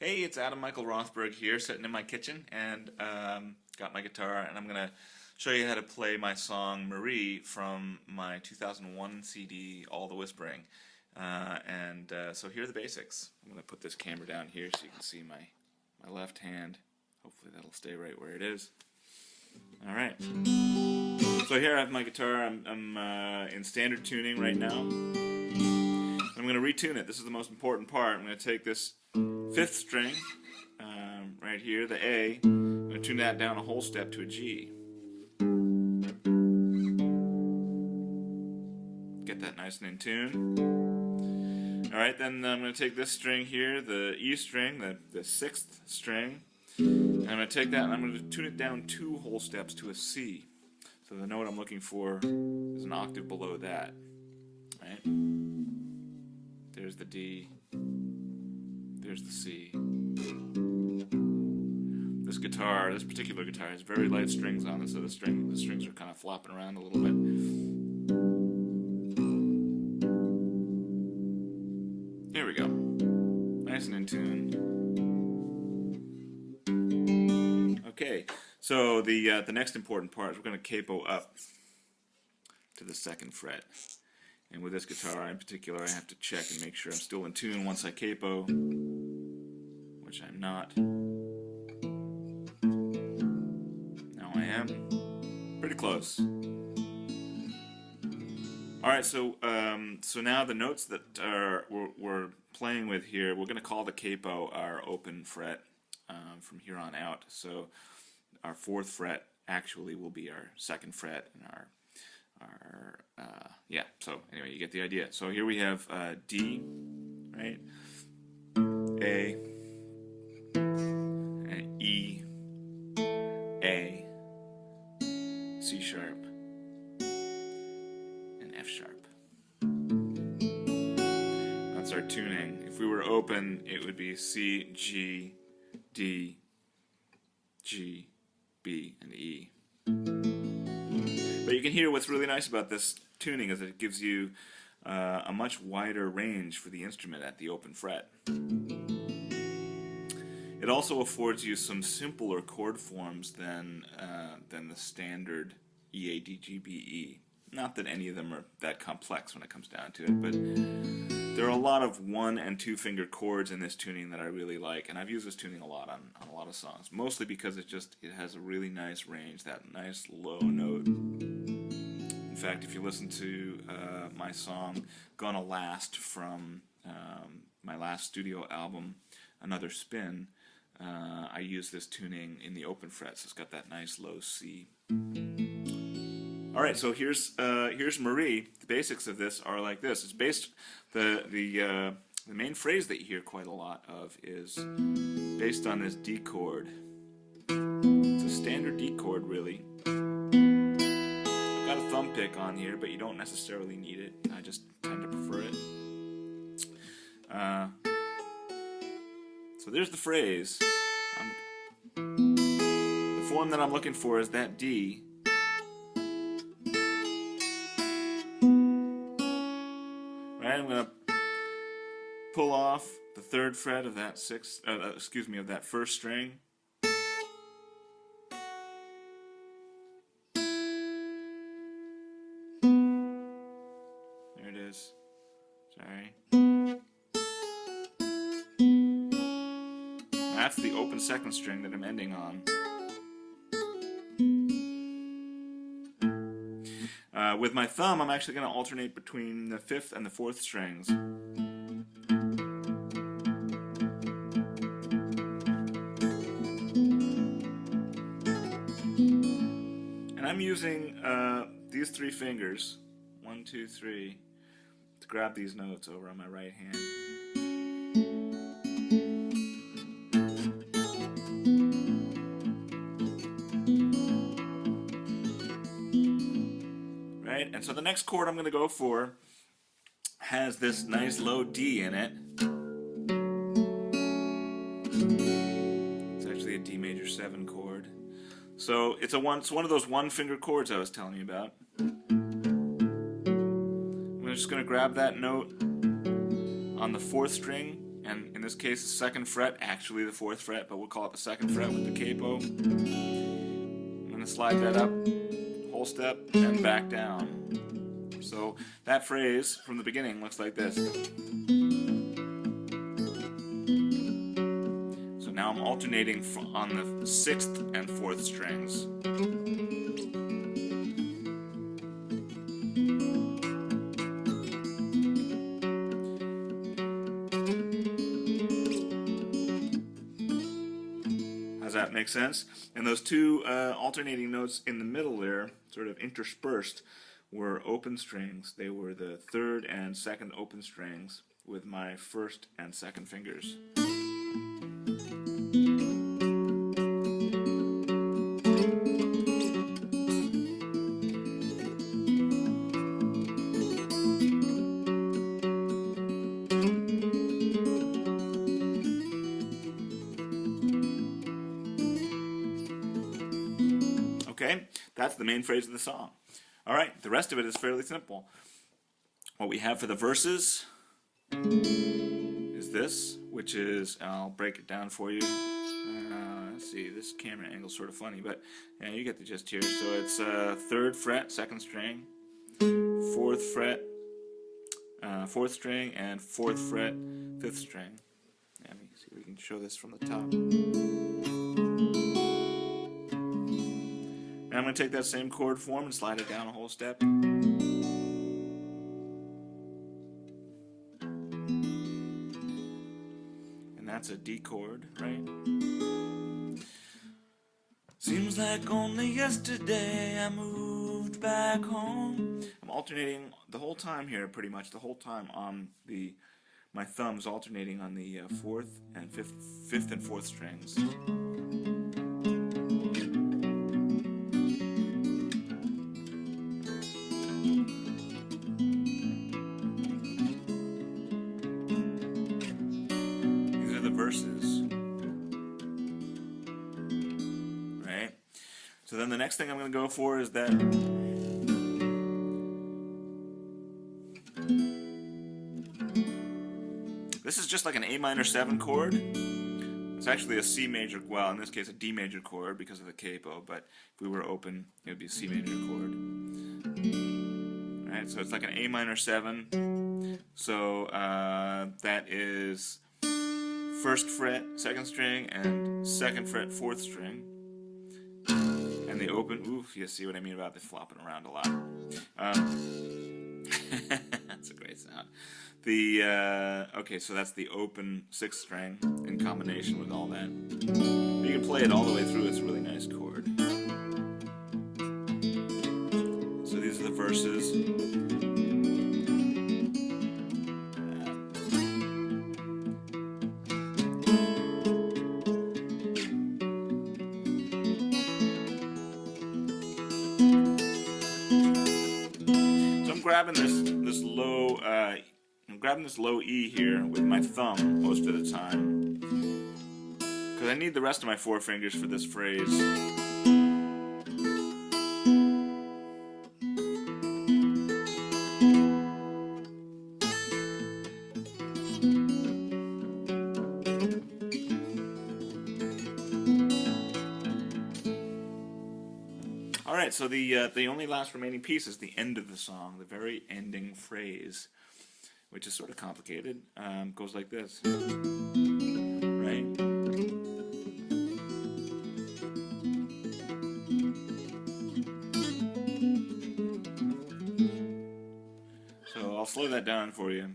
Hey, it's Adam Michael Rothberg here, sitting in my kitchen, and got my guitar, and I'm gonna show you how to play my song Marie from my 2001 CD, All the Whispering. So here are the basics. I'm gonna put this camera down here so you can see my left hand. Hopefully that'll stay right where it is. All right. So here I have my guitar. I'm in standard tuning right now. I'm going to retune it. This is the most important part. I'm going to take this fifth string right here, the A. I'm going to tune that down a whole step to a G. Get that nice and in tune. Alright, then I'm going to take this string here, the E string, the sixth string, and I'm going to take that and I'm going to tune it down 2 whole steps to a C. So the note I'm looking for is an octave below that. Right? There's the D, there's the C. This particular guitar has very light strings on it, so the strings are kind of flopping around a little bit. Here we go. Nice and in tune. Okay, so the next important part is we're going to capo up to the 2nd fret. And with this guitar in particular, I have to check and make sure I'm still in tune once I capo, which I'm not. Now I am. Pretty close. Alright, so now the notes that we're playing with here, we're going to call the capo our open fret from here on out. So our 4th fret actually will be our 2nd fret, and so anyway, you get the idea. So here we have D, right? A, and E, A, C sharp, and F sharp. That's our tuning. If we were open, it would be C, G, D, G, B, and E. But you can hear what's really nice about this tuning is that it gives you a much wider range for the instrument at the open fret. It also affords you some simpler chord forms than the standard E, A, D, G, B, E. Not that any of them are that complex when it comes down to it, but there are a lot of 1- and 2-finger chords in this tuning that I really like, and I've used this tuning a lot on a lot of songs, mostly because it has a really nice range, that nice low note. In fact, if you listen to my song Gonna Last from my last studio album, Another Spin, I use this tuning in the open fret, so it's got that nice low C. Alright, so here's Marie. The basics of this are like this. It's based, the main phrase that you hear quite a lot of is based on this D chord. It's a standard D chord, really. I've got a thumb pick on here, but you don't necessarily need it. I just tend to prefer it. So there's the phrase. The form that I'm looking for is that D. Right, I'm going to pull off the 3rd fret of that of that 1st string. There it is. Sorry. That's the open 2nd string that I'm ending on. With my thumb, I'm actually going to alternate between the 5th and the 4th strings. And I'm using these 3 fingers, 1, 2, 3, to grab these notes over on my right hand. And so the next chord I'm going to go for has this nice low D in it. It's actually a D major 7 chord. So it's one of those 1-finger chords I was telling you about. I'm just going to grab that note on the 4th string and in this case the 2nd fret, actually the 4th fret, but we'll call it the 2nd fret with the capo. I'm going to slide that up, whole step, and back down. So that phrase from the beginning looks like this. So now I'm alternating on the 6th and 4th strings. Does that make sense? And those two alternating notes in the middle there, sort of interspersed, were open strings. They were the 3rd and 2nd open strings with my 1st and 2nd fingers. Okay, that's the main phrase of the song. Alright, the rest of it is fairly simple. What we have for the verses is this, which is, I'll break it down for you. Let's see, this camera angle's sort of funny, but yeah, you get the gist here. So it's 3rd fret, 2nd string, 4th fret, 4th string, and 4th fret, 5th string. Let me see if we can show this from the top. And I'm going to take that same chord form and slide it down a whole step. And that's a D chord, right? Seems like only yesterday I moved back home. I'm alternating the whole time here, pretty much the whole time on my thumbs alternating on the 4th and 5th and 4th strings. Verses, right? So then the next thing I'm going to go for is that this is just like an A minor 7 chord. It's actually a C major, well, in this case a D major chord because of the capo, but if we were open it would be a C major chord. Right, so it's like an A minor 7. So that is 1st fret, 2nd string, and 2nd fret, 4th string. And the open, oof, you see what I mean about the flopping around a lot. That's a great sound. Okay, so that's the open 6th string in combination with all that. You can play it all the way through, it's a really nice chord. So these are the verses. I'm grabbing this low E here with my thumb most of the time because I need the rest of my 4 fingers for this phrase. Alright, so the only last remaining piece is the end of the song, the very ending phrase, which is sort of complicated. Goes like this, right? So I'll slow that down for you.